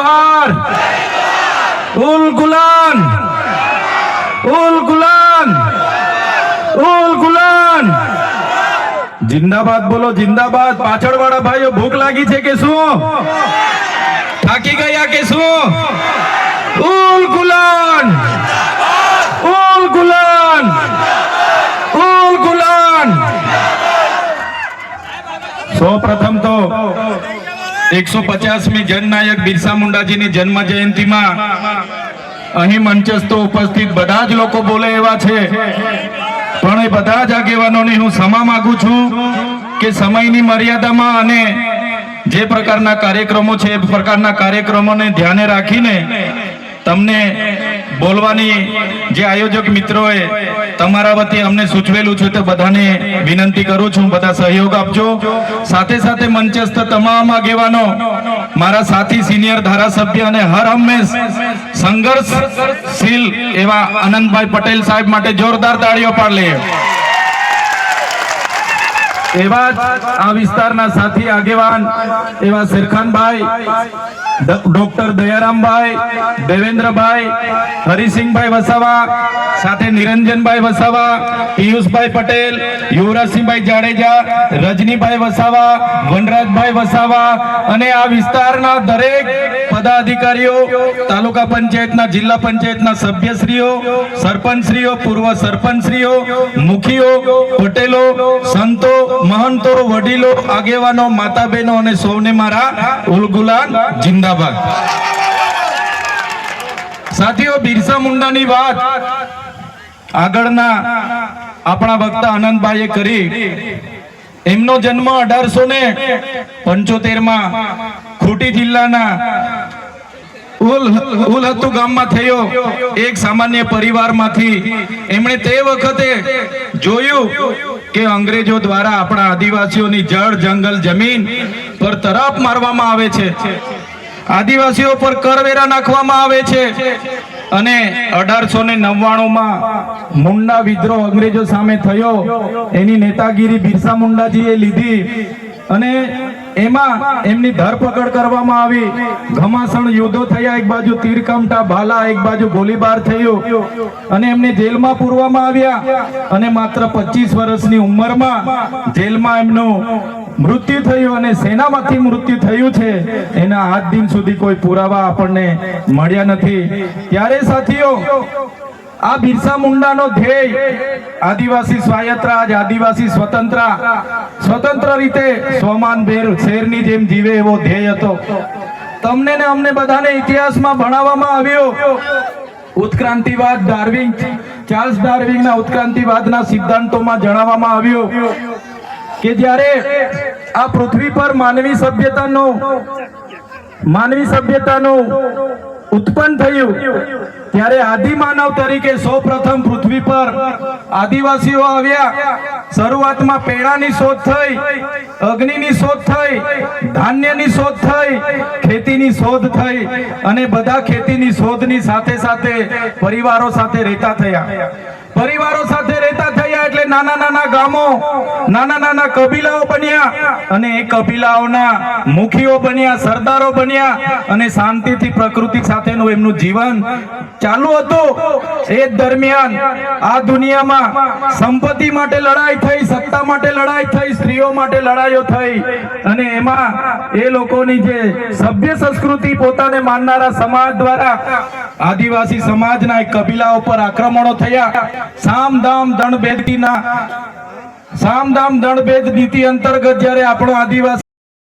जोहार उल गुलान उल गुलान उल गुलान जिंदाबाद बोलो जिंदाबाद। पाछळ वाळा भाईओ भूख लागी छे के शुं? થાકી ગયા કે શું? ઉલ ગુલાન ઉલ ગુલાન ઉલ ગુલાન। સૌપ્રથમ તો 150મી જનનાયક બિરસા મુંડાજીની જન્મ જયંતિમાં અહીં મંચસ્થ ઉપસ્થિત બધા જ લોકો બોલે એવા છે, પણ એ બધા જ આગેવાનોની હું ક્ષમા માંગુ છું કે સમયની મર્યાદામાં અને જે પ્રકારના કાર્યક્રમો છે એ પ્રકારના કાર્યક્રમોને ધ્યાને રાખીને તમને બોલવાની જે આયોજક મિત્રોએ તમારા વતી અમને સૂચવેલું છે તે બધાને વિનંતી કરું છું, બધા સહયોગ આપજો। સાથે સાથે મંચસ્થ તમામ આગેવાનો, મારા સાથી સિનિયર ધારાસભ્ય અને હર હંમેશ સંઘર્ષશીલ એવા આનંદભાઈ પટેલ સાહેબ માટે જોરદાર તાળીઓ પાડી લઈએ। એવા આ વિસ્તારના સાથી આગેવાન એવા શેરખાનભાઈ, ડોક્ટર દયારામભાઈ, દેવેન્દ્રભાઈ, હરિસિંહભાઈ વસાવા, સાથે નિરંજનભાઈ વસાવા, પિયુષભાઈ પટેલ, યુવરાજસિંહભાઈ જાડેજા, રજનીભાઈ વસાવા, વનરાજભાઈ વસાવા અને આ વિસ્તારના દરેક પદાધિકારીઓ, તાલુકા પંચાયતના, જિલ્લા પંચાયતના સભ્યશ્રીઓ, સરપંચશ્રીઓ, પૂર્વ સરપંચશ્રીઓ, મુખીઓ, પટેલો, સંતો, महंतो, वडीलो, आगेवानो, माता बहनों और सौने मारा उल गुलान जिंदाबाद। साथियों, बिरसा मुंडानी बात आगळना आपणा वक्ता आनंदभाईए करी। एमनो जन्म 1875 में खूटी जिल्लाना ઉલહતુ ગામમાં થયો। એક સામાન્ય પરિવારમાંથી એમણે તે વખતે જોયું કે અંગ્રેજો દ્વારા આપણા આદિવાસીઓની જળ જંગલ જમીન પર તરાપ મારવામાં આવે છે, આદિવાસીઓ પર કરવેરા નાખવામાં આવે છે અને 1899માં મુંડા વિદ્રોહ અંગ્રેજો સામે થયો। એની નેતાગીરી બિરસા મુંડાજીએ લીધી અને એમાં એમની ધરપકડ કરવામાં આવી। ઘમાસણ યુદ્ધો થયા, એક બાજુ તીરકામઠા ભાલા, એક બાજુ ગોળીબાર થયો અને એમને જેલમાં પૂરવામાં આવ્યા અને માત્ર 25 વર્ષની ઉંમરમાં જેલમાં એમનું મૃત્યુ થયું અને સેનામાંથી મૃત્યુ થયું છે એના આજ દિન સુધી કોઈ પુરાવા આપણને મળ્યા નથી। ત્યારે સાથીઓ, આ બિરસા મુંડાનો ધ્યેય આદિવાસી સ્વાયત્તરાજ, આદિવાસી સ્વતંત્ર રીતે સ્વમાનભેર શેરની જેમ જીવે એવો ધ્યેય હતો। તમને ને અમને બધાને ઇતિહાસમાં ભણાવવામાં આવ્યો ઉત્ક્રાંતિવાદ, ડાર્વિન, ચાર્લ્સ ડાર્વિનના ઉત્ક્રાંતિવાદના સિદ્ધાંતોમાં જણાવવામાં આવ્યું કે જ્યારે આ પૃથ્વી પર માનવી સભ્યતાનું उत्पन्न થયું ત્યારે આદિમાનવ તરીકે સૌપ્રથમ પૃથ્વી પર આદિવાસીઓ આવ્યા। શરૂઆતમાં પેડાની શોધ થઈ, અગ્નિની શોધ થઈ, ધાન્યની શોધ થઈ, ખેતીની શોધ થઈ અને બધા ખેતીની શોધની સાથે સાથે પરિવારો સાથે રહેતા થયા। પરિવારો સાથે રહેતા થયા એટલે નાના નાના ગામો, નાના નાના કબીલાઓ બન્યા અને એ કબીલાઓના મુખીઓ બન્યા, સરદારો બન્યા અને શાંતિથી પ્રકૃતિ સાથેનું એમનું જીવન ચાલુ હતું। એ દરમિયાન આ દુનિયામાં સંપત્તિ માટે લડાઈ થઈ, સત્તા માટે લડાઈ થઈ, સ્ત્રીઓ માટે લડાઈઓ થઈ અને એમાં એ લોકોની જે સભ્ય સંસ્કૃતિ પોતાને માનનારા સમાજ દ્વારા આદિવાસી સમાજના એક કબીલાઓ પર આક્રમણો થયા। સામદામ દંડભેદ નીતિ અંતર્ગત જ્યારે આપણો આદિવાસી